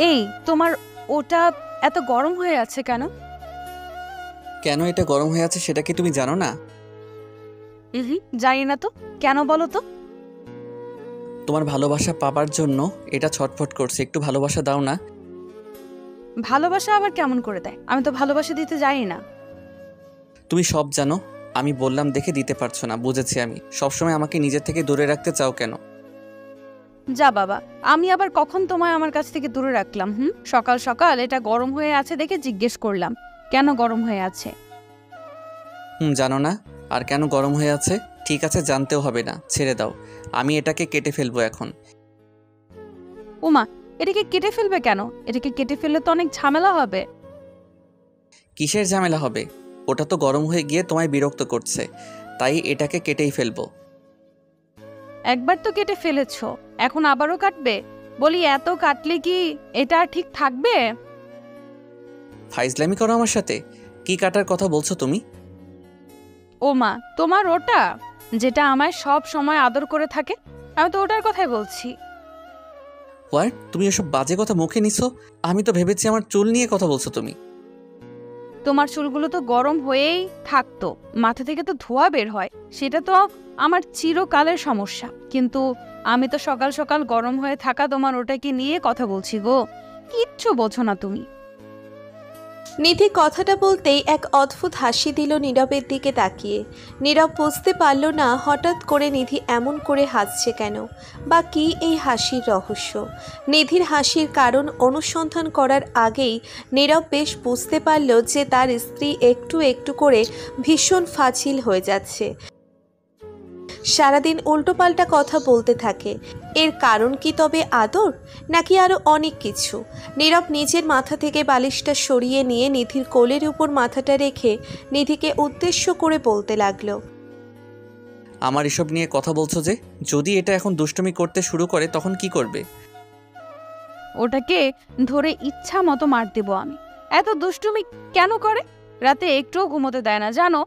এই তোমার ওটা এত গরম হয়ে আছে কেন? কেন এটা গরম হয়ে আছে সেটা কি তুমি জানো না? জানি না তো, কেন বলো তো? তোমার ভালোবাসা পাবার জন্য এটা ছটফট করছে, একটু ভালোবাসা দাও না। ভালোবাসা আবার কেমন করে দেয়? আমি তো ভালোবাসা দিতে জানি না। তুমি সব জানো, আমি বললাম দেখে দিতে পারছো না, বুঝেছি। আমি সবসময় আমাকে নিজের থেকে দূরে রাখতে চাও কেন? যা বাবা, আমি আবার কখন তোমায় আমার কাছ থেকে দূরে রাখলাম? সকাল সকাল এটা গরম হয়ে আছে দেখে জিজ্ঞেস করলাম কেন গরম হয়ে আছে। জানো না? আর কেন গরম হয়ে আছে? ঠিক আছে, জানতেও হবে না, ছেড়ে দাও। আমি এটাকে কেটে ফেলবো এখন। ওমা, এটাকে কেটে ফেলবে কেন? এটাকে কেটে ফেললে তো অনেক ঝামেলা হবে। কিসের ঝামেলা হবে? ওটা তো গরম হয়ে গিয়ে তোমায় বিরক্ত করছে, তাই এটাকে কেটেই ফেলবো। একবার তো কেটে ফেলেছো, এখন আবারও কাটবে? বলি এত কাটলে কি এটা আর ঠিক থাকবে? ফাইজলামি করো আমার সাথে? কি কাটার কথা বলছো তুমি? ওমা, তোমার ওটা যেটা আমায় সব সময় আদর করে থাকে, আমি তো ওটার কথাই বলছি। হোয়াট? তুমি এসব বাজে কথা মুখে নিছো? আমি তো ভেবেছি আমার চুল নিয়ে কথা বলছো তুমি। তোমার চুলগুলো তো গরম হয়েই থাকতো, মাথা থেকে তো ধোঁয়া বের হয়, সেটা তো আমার চিরকালের সমস্যা। কিন্তু আমি তো সকাল সকাল গরম হয়ে থাকা তোমার ওটাকে নিয়ে কথা বলছি গো। কিচ্ছু বোঝো না তুমি। নিধি কথাটা বলতেই এক অদ্ভুত হাসি দিল নীরবের দিকে তাকিয়ে। নীরব বুঝতে পারল না হঠাৎ করে নিধি এমন করে হাসছে কেন, বা কি এই হাসির রহস্য। নিধির হাসির কারণ অনুসন্ধান করার আগেই নীরব বেশ বুঝতে পারল যে তার স্ত্রী একটু একটু করে ভীষণ ফাজিল হয়ে যাচ্ছে, সারাদিন উল্টোপাল্টা কথা বলতে থাকে। এর কারণ কি তবে আদর, নাকি আরো অনেক কিছু? নীরব নিজের মাথা থেকে বালিশটা সরিয়ে নিয়ে নিধির কোলের উপর মাথাটা রেখে নিধিকে উদ্দেশ্য করে বলতে লাগলো। আমার এসব নিয়ে কথা বলছো যে? যদি এটা এখন দুষ্টুমি করতে শুরু করে তখন কি করবে? ওটাকে ধরে ইচ্ছা মতো মার দেবো আমি। এত দুষ্টুমি কেন করে? রাতে একটুও ঘুমোতে দেয় না জানো?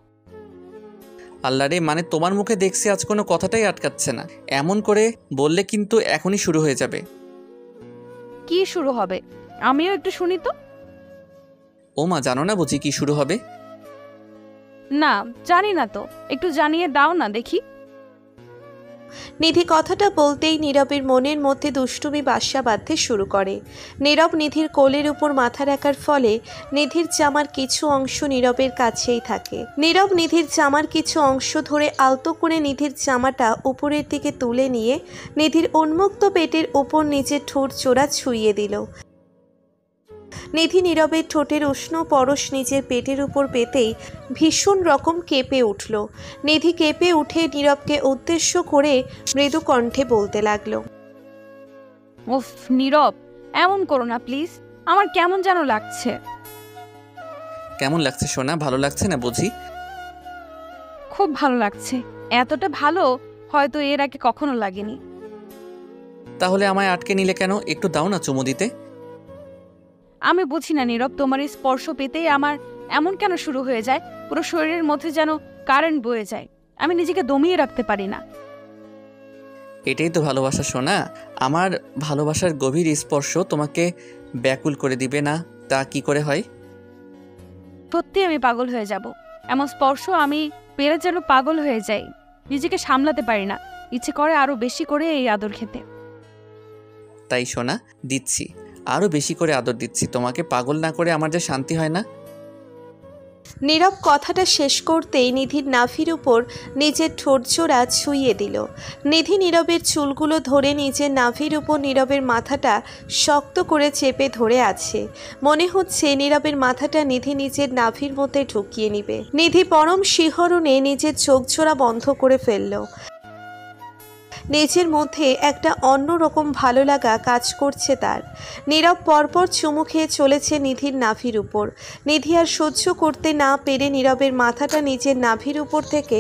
আল্লাহ রে, মানে তোমার মুখে দেখছি আজ কোনো কথাটাই আটকাচ্ছে না। এমন করে বললে কিন্তু এখনই শুরু হয়ে যাবে। কি শুরু হবে? আমিও একটু শুনি তো। ও মা, জানো না বুঝি কি শুরু হবে? না, জানি না তো, একটু জানিয়ে দাও না দেখি। নিধি কথাটা বলতেই নীরবের মনের মধ্যে দুষ্টুমি বাসা বাঁধতে শুরু করে। নীরব নিধির কোলের উপর মাথা রাখার ফলে নিধির জামার কিছু অংশ নীরবের কাছেই থাকে। নীরব নিধির জামার কিছু অংশ ধরে আলতো করে নিধির জামাটা উপরের দিকে তুলে নিয়ে নিধির উন্মুক্ত পেটের উপর নিজের ঠোঁট জোড়া ছুঁয়ে দিল। নিধি নীরবের ঠোঁটের উষ্ণ পরশ নিজের পেটের উপর পেতেই ভীষণ রকম কেঁপে উঠল। নিধি কেঁপে উঠে নীরবকে উদ্দেশ্য করে মৃদু কণ্ঠে বলতে লাগলো। উফ নীরব, এমন করো না প্লিজ, আমার কেমন যেন লাগছে। কেমন লাগছে সোনা? ভালো লাগছে না বুঝি? খুব ভালো লাগছে, এতটা ভালো হয়তো এর আগে কখনো লাগেনি। তাহলে আমায় আটকে নিলে কেন? একটু দাও না চুমু দিতে। আমি বুঝি না নীরব, তোমার এই স্পর্শ পেতেই আমার এমন কেন শুরু হয়ে যায়, পুরো শরীরের মধ্যে যেন কারেন্ট বয়ে যায়, আমি নিজেকে দমিয়ে রাখতে পারি না। এটাই তো ভালোবাসা সোনা। আমার ভালোবাসার গভীর স্পর্শ তোমাকে ব্যাকুল করে দিবে না তা কি করে হয়? সত্যি আমি পাগল হয়ে যাব, এমন স্পর্শ আমি পেলে যেন পাগল হয়ে যাই, নিজেকে সামলাতে পারি না, ইচ্ছে করে আরো বেশি করে এই আদর খেতে। তাই সোনা, দিচ্ছি, আরও বেশি করে আদর দিচ্ছি। তোমাকে পাগল না করে আমার যে শান্তি হয় না। নীরব কথাটা শেষ করতেই নিধির নাভির উপর নিজের ঠোঁট জোড়া ছুঁয়ে দিল। নিধি নীরবের চুলগুলো ধরে নিজের নাভির উপর নীরবের মাথাটা শক্ত করে চেপে ধরে আছে। মনে হচ্ছে নীরবের মাথাটা নিধি নিজের নাভির মধ্যে ঢুকিয়ে নিবে। নিধি পরম শিহরণে নিজের চোখ জোড়া বন্ধ করে ফেলল। নিজের মধ্যে একটা অন্যরকম ভালো লাগা কাজ করছে তার। নীরব পরপর চুমু খেয়ে চলেছে নিধির নাভির উপর। নিধি আর সহ্য করতে না পেরে নীরবের মাথাটা নিজের নাভির উপর থেকে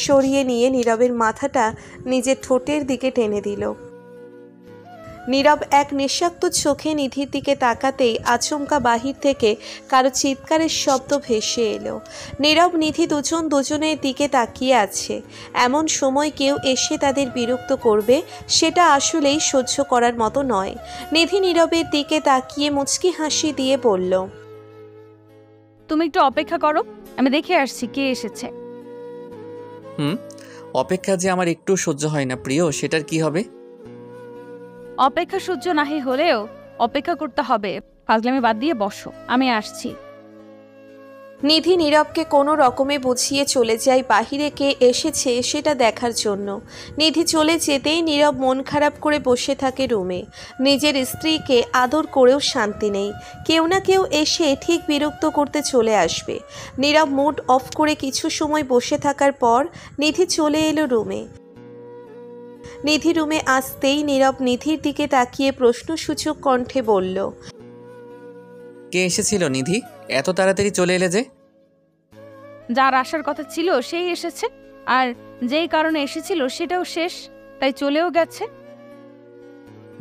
সরিয়ে নিয়ে নীরবের মাথাটা নিজের ঠোঁটের দিকে টেনে দিল। নীরব এক নিঃশব্দ চোখে নিধির দিকে তাকাতেই আচমকা বাহির থেকে কারো চিৎকারের শব্দ ভেসে এলো। নীরব নিধি দুজনের দিকে তাকিয়ে আছে। এমন সময় কেউ এসে তাদের বিরক্ত করবে সেটা আসলেই সহ্য করার মতো নয়। নিধি নীরবের দিকে তাকিয়ে মুচকি হাসি দিয়ে বলল, তুমি একটু অপেক্ষা করো, আমি দেখে আসছি কে এসেছে। অপেক্ষা যে আমার একটু সহ্য হয় না প্রিয়, সেটার কি হবে? অপেক্ষা সহ্য নাহি হলেও অপেক্ষা করতে হবে। ফাজলামি বাদ দিয়ে বসো, আমি আসছি। নিধি নীরবকে কোনো রকমে বুঝিয়ে চলে যায় বাহিরে কে এসেছে সেটা দেখার জন্য। নিধি চলে যেতেই নীরব মন খারাপ করে বসে থাকে রুমে। নিজের স্ত্রীকে আদর করেও শান্তি নেই। কেউ না কেউ এসে ঠিক বিরক্ত করতে চলে আসবে। নীরব মুড অফ করে কিছু সময় বসে থাকার পর নিধি চলে এলো রুমে। নিধি রুমে আসতেই নীরব নিধির দিকে তাকিয়ে প্রশ্নসূচক কণ্ঠে বলল, কে এসেছিল নিধি? এত তাড়াতাড়ি চলে এলে যে? যার আসার কথা ছিল সেই এসেছে, আর যেই কারণে এসেছিল সেটাও শেষ, তাই চলেও গেছে।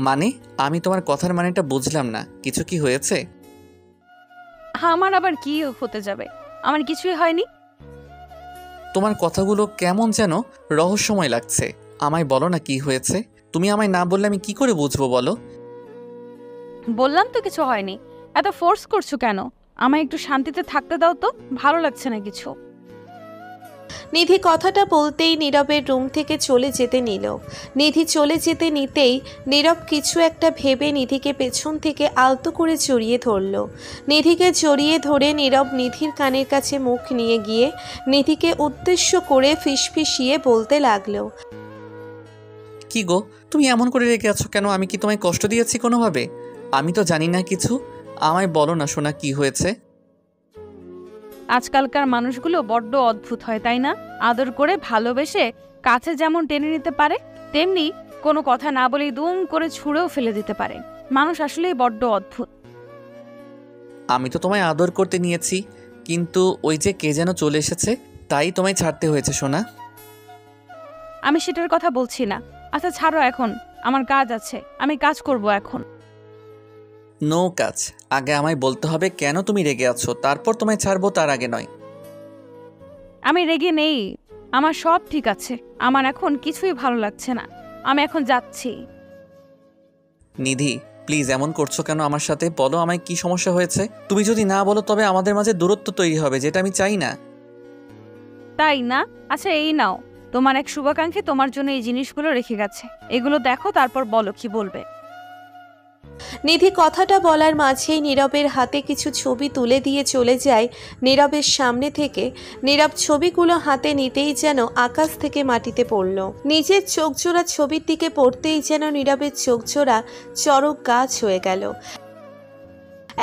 মানে আমি তোমার কথার মানেটা বুঝলাম না, কিছু কি হয়েছে? আমার আবার কি হতে যাবে, আমার কিছুই হয়নি। তোমার কথাগুলো কেমন যেন রহস্যময় লাগছে। আমায় বলো না কি হয়েছে। তুমি আমায় না বললে আমি কি করে বুঝবো বলো? বললাম তো কিছু হয়নি, এত ফোর্স করছো কেন? আমায় একটু শান্তিতে থাকতে দাও তো, ভালো লাগছে না কিছু। নিধি কথাটা বলতেই নীরবের রুম থেকে চলে যেতে নিল। নিধি চলে যেতে নিতেই নীরব কিছু একটা ভেবে নিধিকে পেছন থেকে আলতো করে জড়িয়ে ধরল। নিধিকে জড়িয়ে ধরে নীরব নিধির কানের কাছে মুখ নিয়ে গিয়ে নিধিকে উদ্দেশ্য করে ফিসফিসিয়ে বলতে লাগলো, কি গো, তুমি এমন করে রেখে আছো কেন? আমি কি তোমায় কষ্ট দিয়েছি কোনোভাবে? আমি তো জানি না কিছু। আমায় বলো না সোনা, কি হয়েছে? আজকালকার মানুষগুলো বড্ড অদ্ভুত হয়, তাই না? আদর করে ভালোবেসে কাছে যেমন টেনে নিতে পারে, তেমনি কোনো কথা না বলেই দুম করে ছুঁড়েও ফেলে দিতে পারে। মানুষ আসলেই বড্ড অদ্ভুত। আমি তো তোমায় আদর করতে নিয়েছি, কিন্তু ওই যে কে যেন চলে এসেছে, তাই তোমায় ছাড়তে হয়েছে সোনা। আমি সেটার কথা বলছি না। আচ্ছা ছাড়ো, এখন আমার কাজ আছে, আমি কাজ করব এখন। নো কাজ। আগে আমায় বলতে হবে কেন তুমি রেগে আছো, তারপর তোমায় ছাড়বো, তার আগে নয়। আমি রেগে নেই, আমার সব ঠিক আছে। আমার এখন কিছুই ভালো লাগছে না, আমি এখন যাচ্ছি। নিধি প্লিজ এমন করছো কেন আমার সাথে? বলো আমায় কি সমস্যা হয়েছে। তুমি যদি না বলো তবে আমাদের মাঝে দূরত্ব তৈরি হবে, যেটা আমি চাই না। তাই না? আচ্ছা এই নাও, তোমার এক শুভাকাঙ্ক্ষী তোমার জন্য এই জিনিসগুলো রেখে গেছে, এগুলো দেখো, তারপর বলো কি বলবে। নিধি কথাটা বলার মাঝেই নীরবের হাতে কিছু ছবি তুলে দিয়ে চলে যায় নীরবের সামনে থেকে। নীরব ছবিগুলো হাতে নিতেই যেন আকাশ থেকে মাটিতে পড়ল। নিজের চোখজোড়া ছবির দিকে পড়তেই যেন নীরবের চোখজোড়া চড়ক গাছ হয়ে গেল।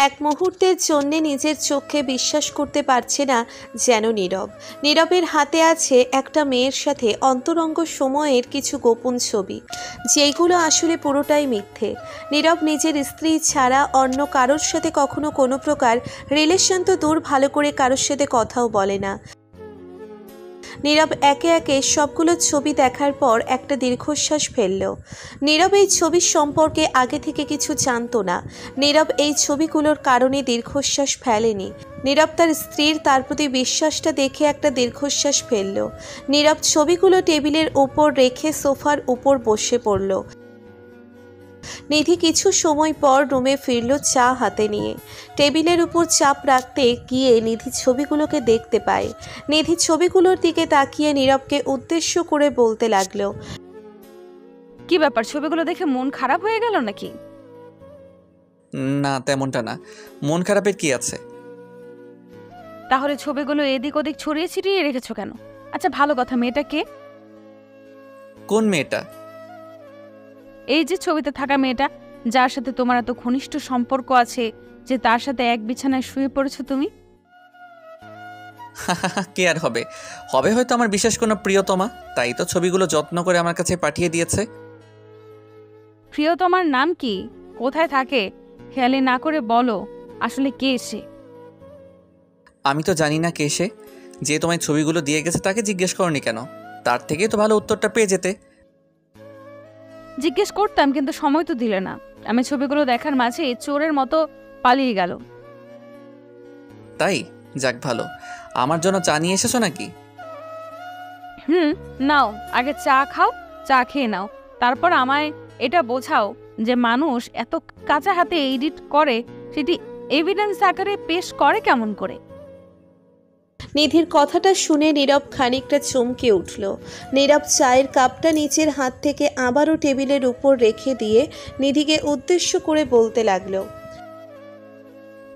এক মুহূর্তের জন্যে নিজের চোখে বিশ্বাস করতে পারছে না যেন নীরব। নীরবের হাতে আছে একটা মেয়ের সাথে অন্তরঙ্গ সময়ের কিছু গোপন ছবি, যেগুলো আসলে পুরোটাই মিথ্যে। নীরব নিজের স্ত্রী ছাড়া অন্য কারোর সাথে কখনো কোনো প্রকার রিলেশন তো দূর, ভালো করে কারোর সাথে কথাও বলে না। নীরব একে একে সবগুলো ছবি দেখার পর একটা দীর্ঘশ্বাস ফেলল। নীরব এই ছবির সম্পর্কে আগে থেকে কিছু জানতো না। নীরব এই ছবিগুলোর কারণে দীর্ঘশ্বাস ফেলেনি। নীরব তার স্ত্রীর তার প্রতি বিশ্বাসটা দেখে একটা দীর্ঘশ্বাস ফেলল। নীরব ছবিগুলো টেবিলের উপর রেখে সোফার উপর বসে পড়ল। নিধি কিছু সময় পর রুমে ফিরল চা হাতে নিয়ে। টেবিলের উপর চাপ রাখতে গিয়ে নিধি ছবিগুলোকে দেখতে পায়। নিধি ছবিগুলোর দিকে তাকিয়ে নীরবকে উদ্দেশ্য করে বলতে লাগলো, কি ব্যাপার, ছবিগুলো দেখে মন খারাপ হয়ে গেল নাকি? না তেমনটা না, মন খারাপের কি আছে? তাহলে ছবিগুলো এদিক ওদিক ছড়িয়ে ছিটিয়ে রেখেছো কেন? আচ্ছা ভালো কথা, মেয়েটা কে? কোন মেয়েটা? এই যে ছবিতে থাকা মেয়েটা, যার সাথে তোমার এত ঘনিষ্ঠ সম্পর্ক আছে, যে তার সাথে এক বিছানায় শুয়ে পড়েছো তুমি। কে আর হবে? হবে হয়তো আমার বিশেষ কোনো প্রিয়তমা, তাই তো ছবিগুলো যত্ন করে আমার কাছে পাঠিয়ে দিয়েছে। প্রিয়তমার নাম কি, কোথায় থাকে? খেয়ালি না করে বলো, আসলে কে সে? আমি তো জানি না কে সে। যে তোমায় ছবিগুলো দিয়ে গেছে তাকে জিজ্ঞেস করনি কেন? তার থেকে তো ভালো উত্তরটা পেয়ে যেতে। জিজ্ঞেস করতাম, কিন্তু সময় তো দিলে না। আমি ছবিগুলো দেখার মাঝে চোরের মতো পালিয়ে গেল। তাই? যাক ভালো। আমার জন্য চা নিয়ে এসেছো নাকি? নাও, আগে চা খাও, চা খেয়ে নাও, তারপর আমায় এটা বোঝাও যে মানুষ এত কাঁচা হাতে এডিট করে, সেটি এভিডেন্স আকারে পেশ করে কেমন করে। নিধির কথাটা শুনে নীরব খানিকটা চমকে উঠল। নীরব চায়ের কাপটা নিচের হাত থেকে আবারও টেবিলের উপর রেখে দিয়ে নিধিকে উদ্দেশ্য করে বলতে লাগলো,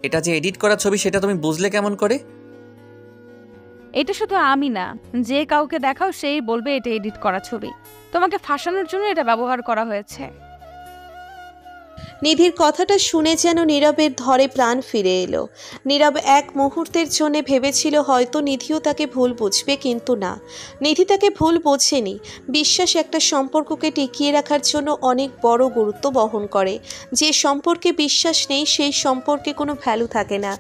এটা যে এডিট করা ছবি সেটা তুমি বুঝলে কেমন করে? এটা শুধু আমি না, যে কাউকে দেখাও সেই বলবে এটা এডিট করা ছবি। তোমাকে ফাঁসানোর জন্য এটা ব্যবহার করা হয়েছে। নিধির কথাটা শুনে যেন নীরবের ধরে প্রাণ ফিরে এলো। নীরব এক মুহূর্তের জন্য ভেবেছিল হয়তো নিধিও তাকে ভুল বুঝবে, কিন্তু না, নিধি তাকে ভুল বোঝেনি। বিশ্বাস একটা সম্পর্ককে টিকিয়ে রাখার জন্য অনেক বড় গুরুত্ব বহন করে। যে সম্পর্কে বিশ্বাস নেই সেই সম্পর্কে কোনো ভ্যালু থাকে না।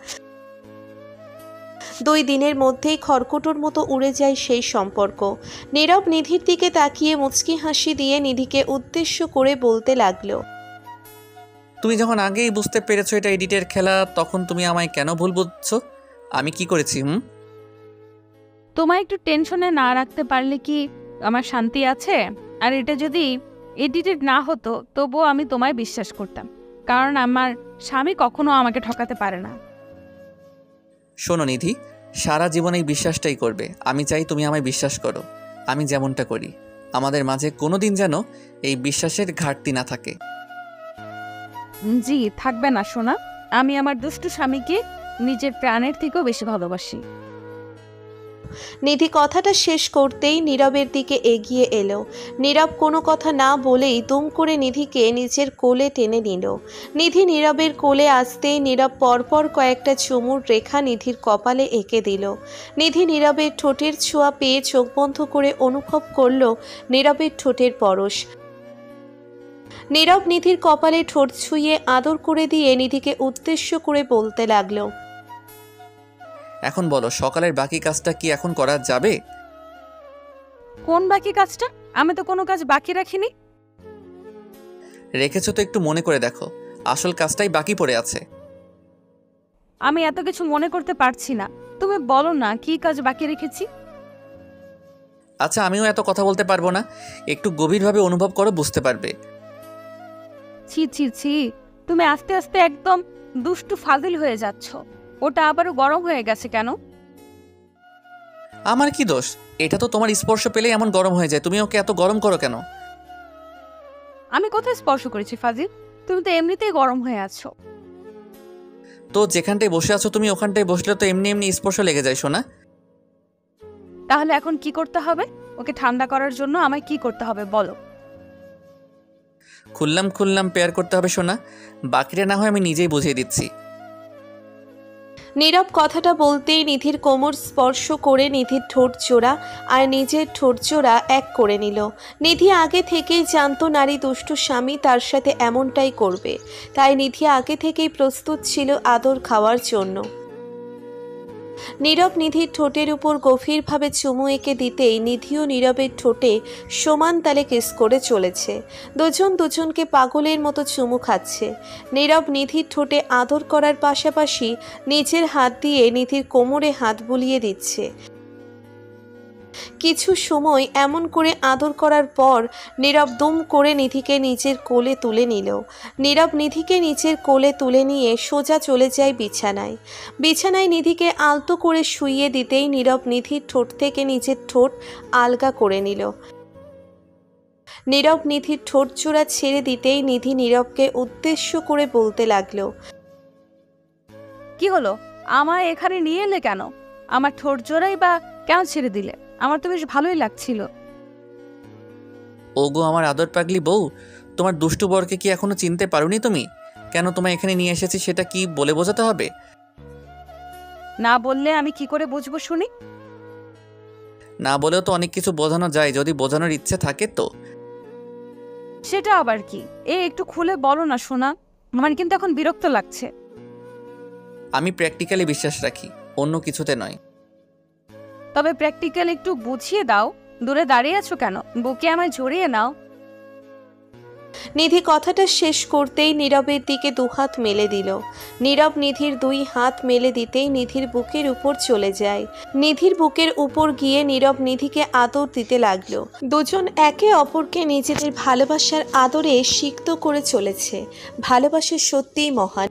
2 দিনের মধ্যেই খড়কুটোর মতো উড়ে যায় সেই সম্পর্ক। নীরব নিধির দিকে তাকিয়ে মুচকি হাসি দিয়ে নিধিকে উদ্দেশ্য করে বলতে লাগলো, তুমি যখন আগেই বুঝতে পেরেছো এটা এডিটের খেলা, তখন তুমি আমায় কেন ভুল বুঝছো? আমি কি করেছি? তোমায় একটু টেনশনে না রাখতে পারলে কি আমার শান্তি আছে? আর এটা যদি এডিটেড না হতো তবুও আমি তোমায় বিশ্বাস করতাম, কারণ আমার স্বামী কখনো আমাকে ঠকাতে পারে না। শোনো নিধি, সারা জীবন এই বিশ্বাসটাই করবে। আমি চাই তুমি আমায় বিশ্বাস করো, আমি যেমনটা করি। আমাদের মাঝে কোনো দিন যেন এই বিশ্বাসের ঘাটতি না থাকে। জি, থাকবে না সোনা। আমি আমার দুষ্টু স্বামীকে নিজের প্রাণের থেকেও বেশি ভালোবাসি। নিধি কথাটা শেষ করতেই নীরবের দিকে এগিয়ে এলো। নীরব কোনো কথা না বলেই দুম করে নিধিকে নিজের কোলে টেনে নিল। নিধি নীরবের কোলে আসতেই নীরব পরপর কয়েকটা চুমুর রেখা নিধির কপালে এঁকে দিল। নিধি নীরবের ঠোঁটের ছোঁয়া পেয়ে চোখ বন্ধ করে অনুভব করল নীরবের ঠোঁটের পরশ। নীরব নিধির কপালে ঠোঁট ছুঁয়ে আদর করে দিয়ে নিধিকে উদ্দেশ্য করে বলতে লাগলো, এখন বলো, সকালের বাকি কাজটা কি এখন করা যাবে? কোন বাকি কাজটা? আমি তো কোনো কাজ বাকি রাখিনি। রেখেছো তো, একটু মনে করে দেখো, আসল কাজটাই বাকি পড়ে আছে। আমি এত কিছু মনে করতে পারছি না, তুমি বলো না কি কাজ বাকি রেখেছি। আচ্ছা, আমিও এত কথা বলতে পারবো না, একটু গভীরভাবে অনুভব করো, বুঝতে পারবে। ছি ছি ছি, তুমি আস্তে আস্তে একদম দুষ্টু ফাজিল হয়ে যাচ্ছ। ওটা আবারও গরম হয়ে গেছে কেন? আমার কি দোষ? এটা তো তোমার স্পর্শ পেলেই এমন গরম হয়ে যায়, তুমি ওকে এত গরম করো কেন? আমি কোথায় স্পর্শ করেছি ফাজিল? তুমি তো এমনিতেই গরম হয়ে আছো। তো যেখানটায় বসে আছো তুমি, ওখানটায় বসলে তো এমনি এমনি স্পর্শ লেগে যায় শোনা। তাহলে এখন কি করতে হবে? ওকে ঠান্ডা করার জন্য আমায় কি করতে হবে বলো। খুললাম খুললাম পেয়ার করতে হবে শোনা, বাকিটা না হয় আমি নিজেই বুঝিয়ে দিচ্ছি। নীরব কথাটা বলতেই নিধির কোমর স্পর্শ করে নিধির ঠোঁট জোড়া আর নিজের ঠোঁট জোড়া এক করে নিল। নিধি আগে থেকেই জানতো নারী দুষ্টু স্বামী তার সাথে এমনটাই করবে, তাই নিধি আগে থেকেই প্রস্তুত ছিল আদর খাওয়ার জন্য। নীরব নিধির ঠোঁটের উপর গভীরভাবে চুমু এঁকে দিতেই নিধিও নীরবের ঠোঁটে সমান তালে কিস করে চলেছে। দুজন দুজনকে পাগলের মতো চুমু খাচ্ছে। নীরব নিধির ঠোঁটে আদর করার পাশাপাশি নিজের হাত দিয়ে নিধির কোমরে হাত বুলিয়ে দিচ্ছে। কিছু সময় এমন করে আদর করার পর নীরব দুম করে নিধিকে নিজের কোলে তুলে নিল। নীরব নিধিকে নিজের কোলে তুলে নিয়ে সোজা চলে যায় বিছানায়। বিছানায় নিধিকে আলতো করে শুইয়ে দিতেই নীরব নিধির ঠোঁট থেকে নিজের ঠোঁট আলগা করে নিল। নীরব নিধির ঠোঁট জোড়া ছেড়ে দিতেই নিধি নীরবকে উদ্দেশ্য করে বলতে লাগলো, কি হলো? আমায় এখানে নিয়ে এলে কেন? আমার ঠোঁট জোড়াই বা কেন ছেড়ে দিলে? আমার তো বেশ ভালোই লাগছিল। ওগো আমার আদর পাগলি বউ, তোমার দুষ্টু বরকে কি এখনো চিনতে পারোনি তুমি? কেন তোমায় এখানে নিয়ে এসেছি সেটা কি বলে বোঝাতে হবে? না বললে আমি কি করে বুঝবো শুনি? না বলেও তো অনেক কিছু বোঝানো যায়, যদি বোঝানোর ইচ্ছে থাকে তো। সেটা আবার কি? একটু খুলে বলো না সোনা, আমার কিন্তু এখন বিরক্ত লাগছে। আমি প্র্যাকটিক্যালি বিশ্বাস রাখি, অন্য কিছুতে নয়। তবে প্র্যাকটিক্যাল একটু বুঝিয়ে দাও। দূরে দাঁড়িয়ে আছো কেন? বুকে আমায় জড়িয়ে নাও। নিধি কথাটা শেষ করতেই নীরবের দিকে দুহাত মেলে দিল। নীরব নিধির দুই হাত মেলে দিতেই নিধির বুকের উপর চলে যায়। নিধির বুকের উপর গিয়ে নীরব নিধিকে আদর দিতে লাগলো। দুজন একে অপরকে নিজেদের ভালোবাসার আদরে সিক্ত করে চলেছে। ভালোবাসা সত্যিই মহান।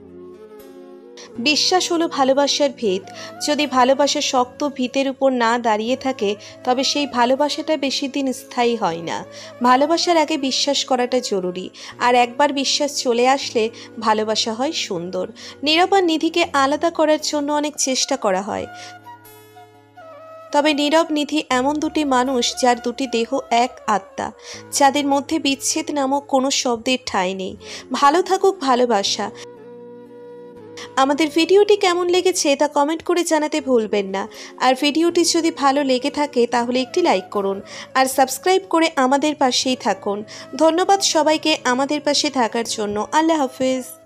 বিশ্বাস হলো ভালোবাসার ভিত। যদি ভালোবাসা শক্ত ভিতের উপর না দাঁড়িয়ে থাকে তবে সেই ভালোবাসাটা বেশি দিন স্থায়ী হয় না। ভালোবাসার আগে বিশ্বাস করাটা জরুরি, আর একবার বিশ্বাস চলে আসলে ভালোবাসা হয় সুন্দর। নীরব আর নিধিকে আলাদা করার জন্য অনেক চেষ্টা করা হয়, তবে নীরব নিধি এমন দুটি মানুষ যার দুটি দেহ এক আত্মা, যাদের মধ্যে বিচ্ছেদ নামক কোনো শব্দের ঠাঁই নেই। ভালো থাকুক ভালোবাসা। আমাদের ভিডিওটি কেমন লেগেছে তা কমেন্ট করে জানাতে ভুলবেন না। আর ভিডিওটি যদি ভালো লেগে থাকে তাহলে একটি লাইক করুন আর সাবস্ক্রাইব করে আমাদের পাশেই থাকুন। ধন্যবাদ সবাইকে আমাদের পাশে থাকার জন্য। আল্লাহ হাফেজ।